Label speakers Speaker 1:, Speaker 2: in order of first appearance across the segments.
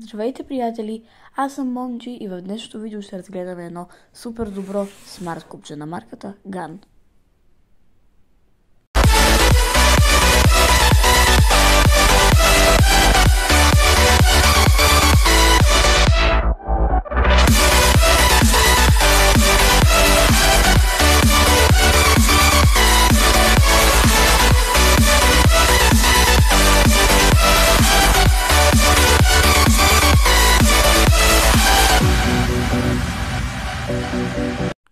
Speaker 1: Здравейте, приятели! Аз съм Монджи и в днешното видео ще разгледаме едно супер добро смарт купче на марката GAN.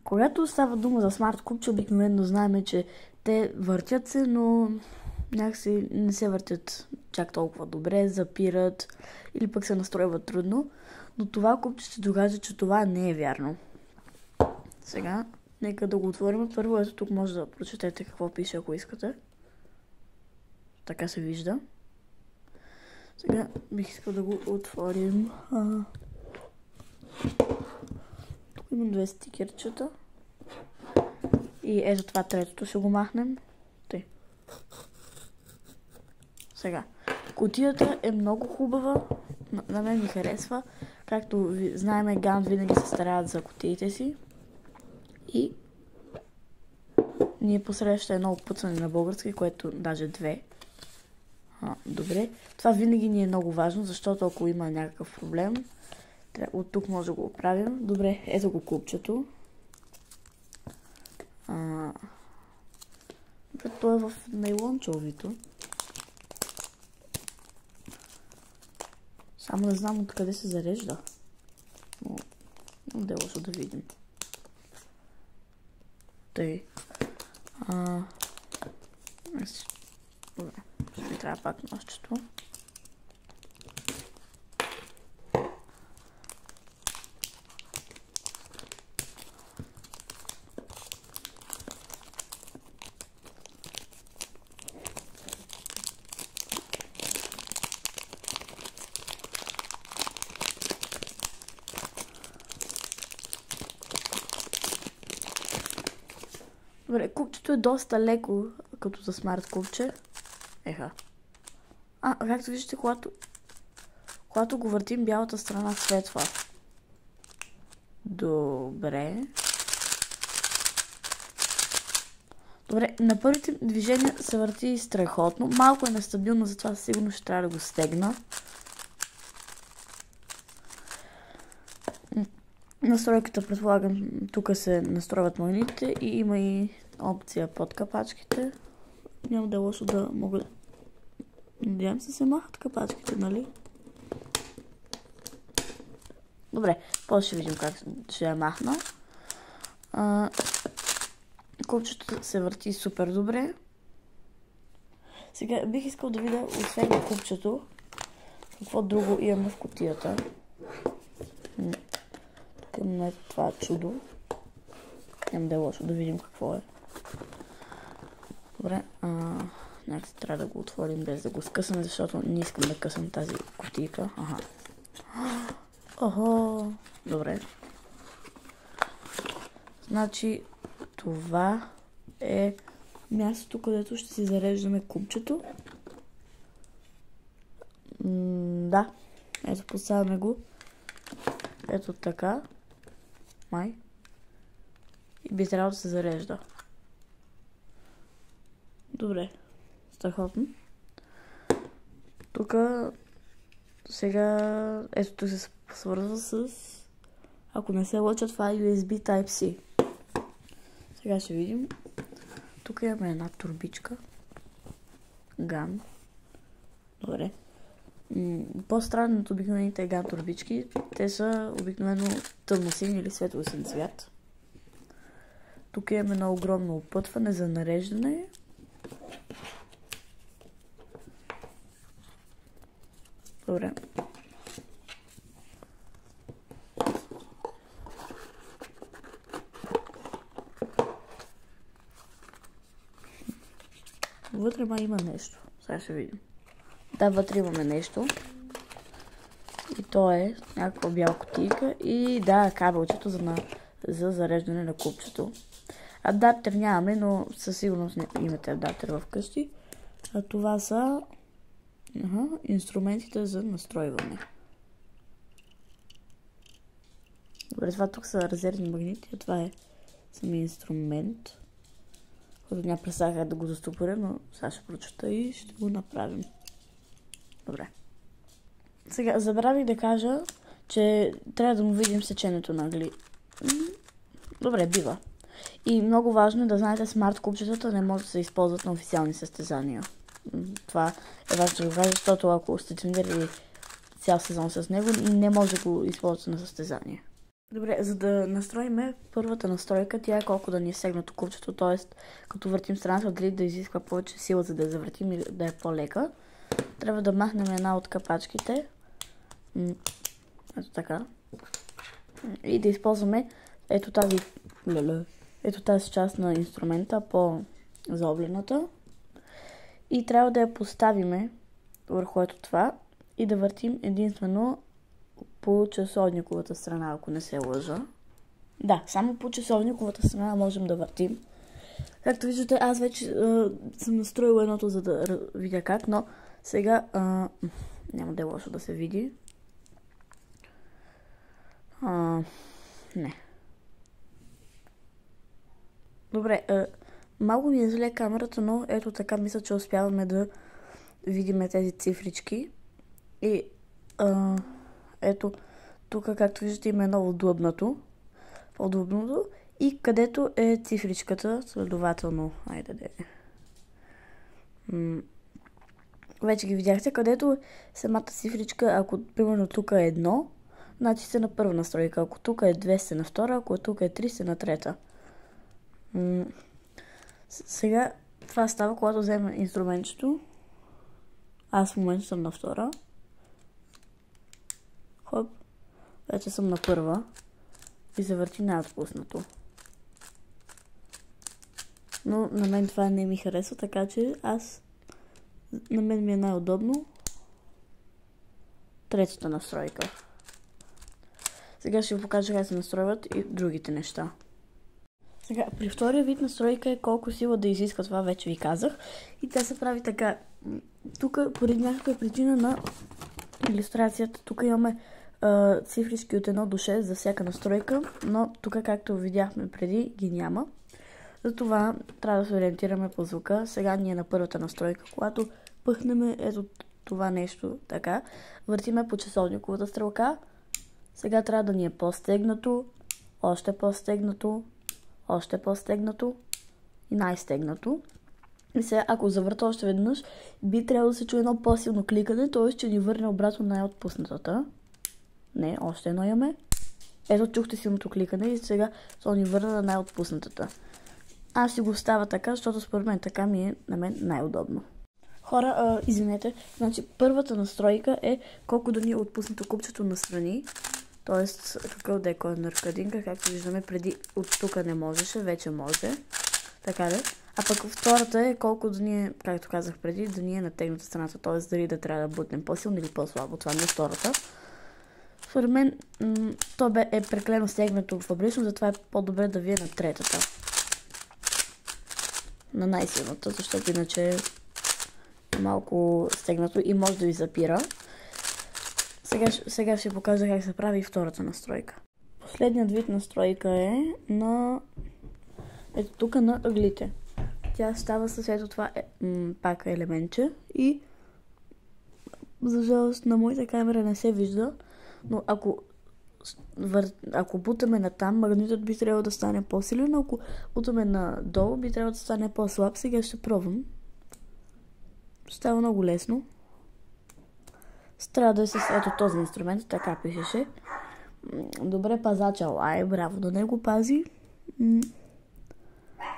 Speaker 1: Когато става дума за смарт купче, обикновено знаем, че те въртят се, но някакси не се въртят чак толкова добре, запират или пък се настройват трудно. Но това купче ще докаже, че това не е вярно. Сега, нека да го отворим. Първо, ето тук може да прочетете какво пише, ако искате. Така се вижда. Сега бих искал да го отворим. Тук има две стикерчета. И ето това третото ще го махнем. Тъй. Сега. Кутията е много хубава. На мен ми харесва. Както знаем, GAN винаги се стараят за кутиите си. И ние посреща едно опътване на български, което даже две. Добре. Това винаги ни е много важно, защото ако има някакъв проблем, от тук може да го оправим. Добре, ето го купчето. То е в нейлончовито. Само не знам откъде се зарежда. Но да е лошо да видим. Тъй. Добре, ще ми трябва пак нощчето. Добре, купчето е доста леко, като за смарт купче. Еха. Както виждате, когато го въртим, бялата страна светва. Добре. Добре, на първите движения се върти страхотно. Малко е нестабилно, затова сигурно ще трябва да го стегна. Настройката, предполагам, тук се настройват магнитите и има и опция под капачките. Няма да е лошо да мога... Надявам се махат капачките, нали? Добре, после ще видим как ще я махна. Купчето се върти супер добре. Сега бих искал да видя, освен купчето, какво друго имаме в кутията. Към това чудо. Няма да е лошо да видим какво е. Добре, някак трябва да го отворим без да го скъсаме, защото не искам да късам тази кутийка. Охо, добре. Значи това е мястото, където ще си зареждаме купчето. Да, ето поставяме го. Ето така. Май. И би трябвало да се зарежда. Добре. Страхотно. Тук сега ето тук се свързва с, ако не се лъча, това е USB Type-C. Сега ще видим. Тук имаме една турбичка. GAN. Добре. По-странно от обикновените GAN турбички, те са обикновено тъмносин или светлосин цвят. Тук имаме едно огромно опътване за нареждане. Добре. Вътре има нещо. Сега ще видим. Да, вътре имаме нещо. И то е някаква бяла кутийка. И да, кабелчето за зареждане на купчето. Адаптер нямаме, но със сигурност имате адаптер вкъщи. А това са инструментите за настройване. Добре, това тук са резервни магнити, а това е самия инструмент, който няма представя как да го застопоря, но сега ще прочета и ще го направим. Добре. Сега забравих да кажа, че трябва да му видим сеченето на ъгли. Добре, бива. И много важно е да знаете, смарт купчетата не може да се използват на официални състезания. Това е важно да го кажа, защото ако сте тренирали цял сезон с него, не може да го използвате на състезание. Добре, за да настроиме първата настройка, тя е колко да ни е сегнато купчето, т.е. като въртим страната, дали да изисква повече сила, за да я завъртим или да е по-лека. Трябва да махнем една от капачките. Ето така. И да използваме ето тази част на инструмента, по-заоблената. И трябва да я поставиме върху ето това и да въртим единствено по часовниковата страна, ако не се лъжа. Да, само по часовниковата страна можем да въртим. Както виждате, аз вече съм настроила едното, за да видя как, но сега няма да е лошо да се види. Не. Добре, малко ми е зле камерата, но ето така мисля, че успяваме да видим тези цифрички. И ето тук, както виждате, има едно отдлъбнато и където е цифричката, следователно, айде да е. Вече ги видяхте, където е самата цифричка, ако примерно тук е 1, значи сте на първа настройка, ако тук е 2 сте на втора, ако тук е 3 сте на трета. Сега това става, когато взема инструментчето. Аз в момента съм на втора. Хоп. Вече съм на първа. И се върти най-отпуснато. Но на мен това не ми харесва, така че на мен ми е най-удобно третата настройка. Сега ще ви покажа как се настройват и другите неща. Сега, при втория вид настройка е колко сила да изиска, това вече ви казах. И тя се прави така. Тук, поради някаква причина на илюстрацията, тук имаме цифрички от 1 до 6 за всяка настройка, но тук, както видяхме преди, ги няма. Затова трябва да се ориентираме по звука. Сега ние на първата настройка, когато пъхнем ето това нещо така, въртиме по часовниковата стрелка. Сега трябва да ни е по-стегнато, още по-стегнато, още по-стегнато и най-стегнато. И сега, ако завърта още веднъж, би трябвало да се чуе едно по-силно кликане, т.е. че ни върне обратно най-отпуснатата. Не, още едно имаме. Ето чухте силното кликане и сега то ни върна на най-отпуснатата. Аз си го оставя така, защото според мен така ми е на мен най-удобно. Хора, извинете, значи първата настройка е колко да ни е отпуснато купчето настрани. Тоест, тук да е корнер-кадинка, както виждаме преди от тук не можеше, вече може. Така да. А пък втората е колко да ни е, както казах преди, да ни е натегната страната. Тоест, дали да трябва да бутнем по-силно или по-слабо. Това не е втората. Според мен, то е преклено стегнато фабрично, затова е по-добре да ви е на третата. На най-силната, защото иначе е малко стегнато и може да ви запира. Сега ще покажа как се прави и втората настройка. Последният вид настройка е на ето тук на ъглите. Тя става с ето това пак елементче и за жалост на моята камера не се вижда, но ако бутаме на там, магнитът би трябвало да стане по-силен, ако бутаме надолу, би трябвало да стане по-слаб. Сега ще пробвам. Става много лесно. Трябва да е с ето този инструмент, така пишеше. Добре, пазача лай, браво да не го пази.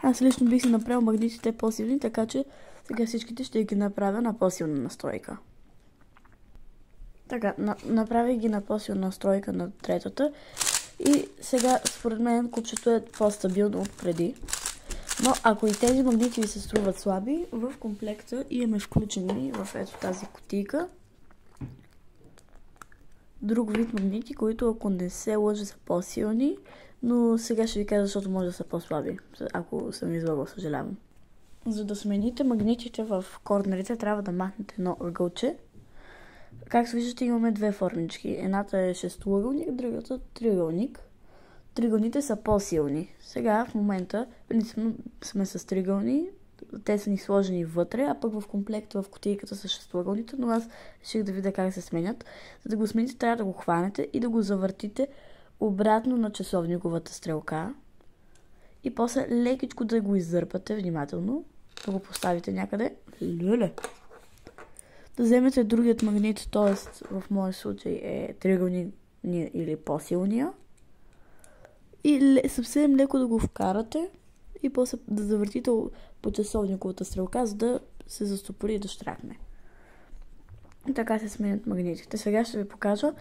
Speaker 1: Аз лично бих си направил магнитите по-силни, така че сега всичките ще ги направя на по-силна настройка. Така, направих ги на по-силна настройка на третата. И сега, според мен, купчето е по-стабилно от преди. Но ако и тези магнити ви се струват слаби, в комплекта имаме включени в ето тази кутийка друг вид магнити, които ако не се лъжа са по-силни, но сега ще ви кажа, защото може да са по-слаби. Ако съм излагал, съжалявам. За да смените магнитите в корнерите, трябва да махнете едно ъгълче. Както виждате, имаме две формички. Едната е шестоъгълник, другата триъгълник. Триъгълните са по-силни. Сега в момента принципно сме с триъгълни, те са ни сложени вътре, а пък в комплекта в кутийката са шестоъгълните, но аз реших да видя как се сменят. За да го смените, трябва да го хванете и да го завъртите обратно на часовниковата стрелка и после лекичко да го издърпате внимателно, да го поставите някъде. Люле! Да вземете другият магнит, т.е. в моя случай е триъгълния или по-силния, и съвсем леко да го вкарате и после да завъртите по часовниковата стрелка, за да се застопори и да щракне. И така се сменят магнитите. Сега ще ви покажа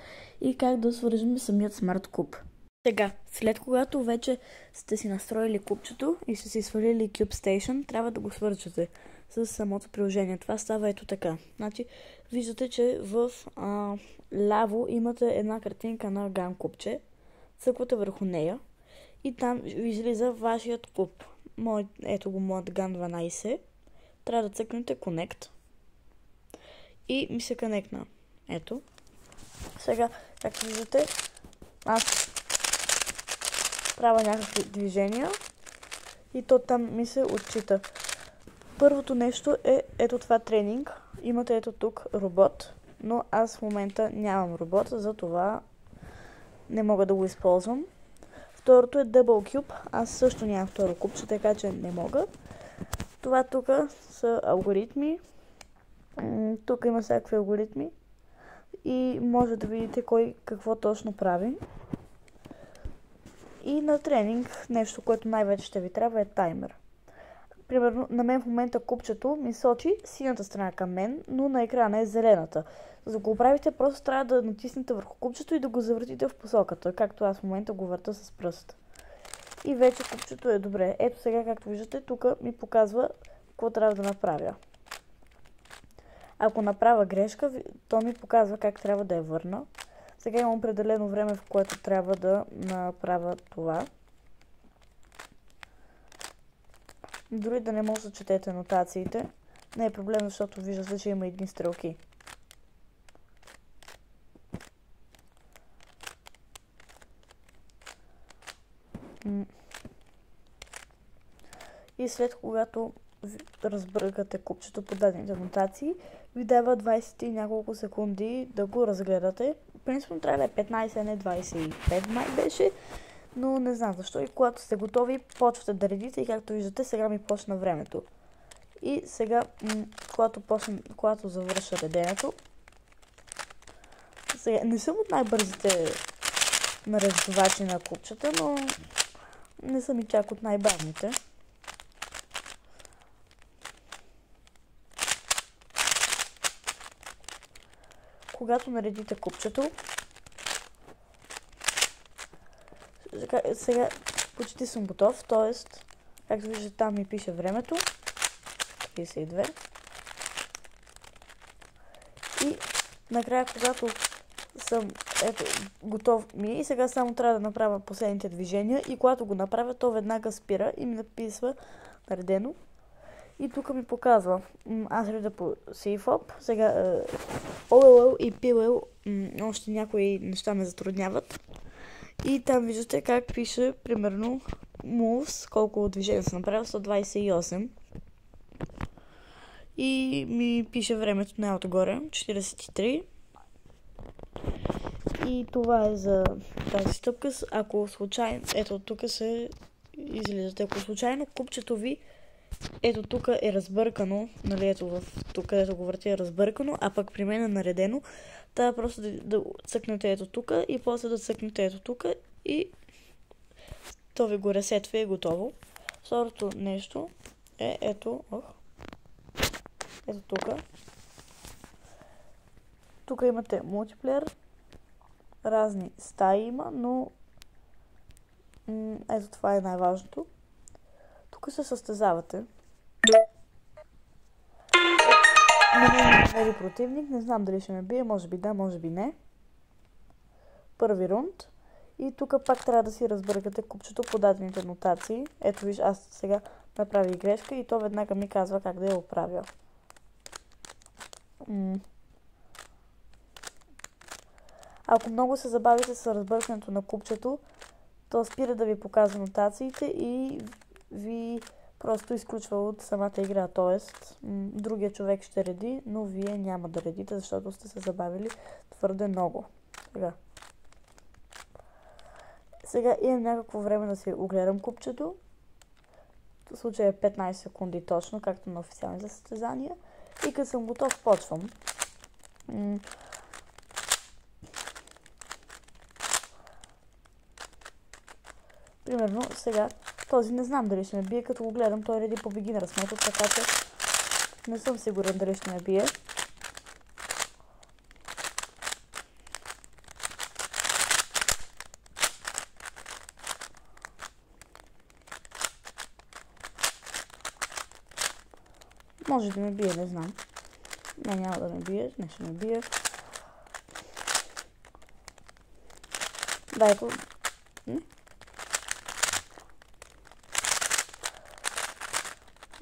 Speaker 1: и как да свържем самият смарт куб. Сега, след когато вече сте си настроили кубчето и сте си свалили Cube Station, трябва да го свържете с самото приложение. Това става ето така. Значи, виждате, че в ляво имате една картинка на GAN кубче. Цъквате върху нея и там излиза вашият куб. Ето го моят GAN 12. Трябва да цъкнете Connect. И ми се конектна. Ето. Сега, както виждате, аз правя някакви движения и то там ми се отчита. Първото нещо е ето това тренинг. Имате ето тук робот, но аз в момента нямам робот, затова не мога да го използвам. Второто е Double Cube. Аз също нямам второ кубче, така че не мога. Това тук са алгоритми. Тук има всякакви алгоритми и може да видите кой какво точно прави. И на тренинг нещо, което най-вече ще ви трябва, е таймер. Примерно на мен в момента кубчето ми сочи синята страна към мен, но на екрана е зелената. За да го правите, просто трябва да натиснете върху кубчето и да го завъртите в посоката, както аз в момента го върта с пръст. И вече кубчето е добре. Ето сега, както виждате, тук ми показва какво трябва да направя. Ако направя грешка, то ми показва как трябва да я върна. Сега имам определено време, в което трябва да направя това. Дори да не може да четете нотациите, не е проблем, защото виждате, че има едни стрелки. И след когато разбъркате купчето по дадените нотации, ви дава 20 и няколко секунди да го разгледате. Принципно трябва да е 15, а не 25 май беше, но не знам защо. И когато сте готови, почвате да редите и както виждате, сега ми почна времето. И сега, когато завърша реденето, сега не съм от най-бързите нарезувачи на купчета, но не съм и чак от най-бавните. Когато наредите купчето, сега почти съм готов, т.е. както виждате, там ми пише времето 32 и накрая, когато съм готов ми и сега само трябва да направя последните движения и когато го направя, то веднага спира и ми написва наредено. И тук ми показва, аз редя по CFOP, сега OLL и PLL, още някои неща ме затрудняват. И там виждате как пише, примерно, moves, колко движения съм направил, 128. И ми пише времето най-отгоре, 43. И това е за тази стъпка. Ако случайно, ето тук се излизате, ако случайно купчето ви ето тук е разбъркано, нали, ето тук, където го върти е разбъркано, а пък при мен е наредено, трябва просто да цъкнете ето тук и после да цъкнете ето тук и то ви го ресетва и е готово. Второто нещо е ето тук. Тук имате мултиплеер, разни стаи има, но ето това е най-важното. Тук се състезавате. Намери противник, не знам дали ще ме бие, може би да, може би не. Първи рунд. И тук пак трябва да си разбъркате купчето по дадените нотации. Ето виж, аз сега направих грешка и то веднага ми казва как да я оправя. Ако много се забавите с разбъркането на купчето, то спира да ви показва нотациите и ви просто изключва от самата игра. Тоест, другия човек ще реди, но вие няма да редите, защото сте се забавили твърде много. Сега имам някакво време да си огледам купчето. В случая е 15 секунди точно, както на официалните състезания. И като съм готов, почвам. Примерно сега този не знам дали ще ме бие, като го гледам, той реди по beginner's метод, така че не съм сигурен дали ще ме бие. Може да ме бие, не знам. Не, няма да ме бие, не ще ме бие. Да, ето.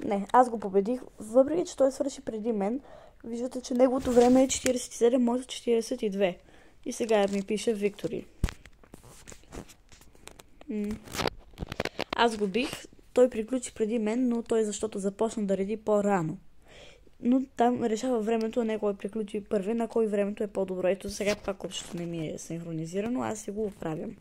Speaker 1: Не, аз го победих, въпреки че той свърши преди мен. Виждате, че неговото време е 47, моето 42. И сега ми пише Victory. Аз го бих, той приключи преди мен, но той защото започна да реди по-рано. Но там решава времето, а не кой приключи първи, на кой времето е по-добро. Ето сега пак общото не ми е синхронизирано, аз си го оправям.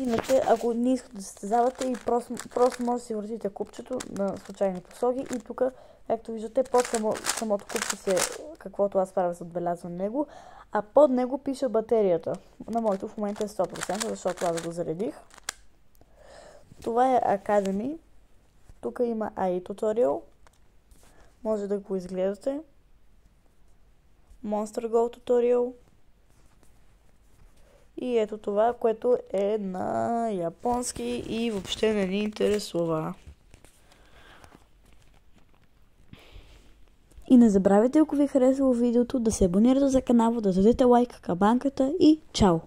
Speaker 1: Иначе, ако не искате да се състезавате и просто може да си въртите купчето на случайни посоки и тук, както виждате, под самото купче си е каквото аз правя за отбелязване него, а под него пише батерията. На моето в момента е 100%, защото аз го заредих. Това е Academy. Тук има AI Tutorial. Може да го изгледате. Monster Go Tutorial. И ето това, което е на японски и въобще не ни интересува. И не забравяйте, ако ви е харесало видеото, да се абонирате за канала, да дадете лайк, камбанката и чао!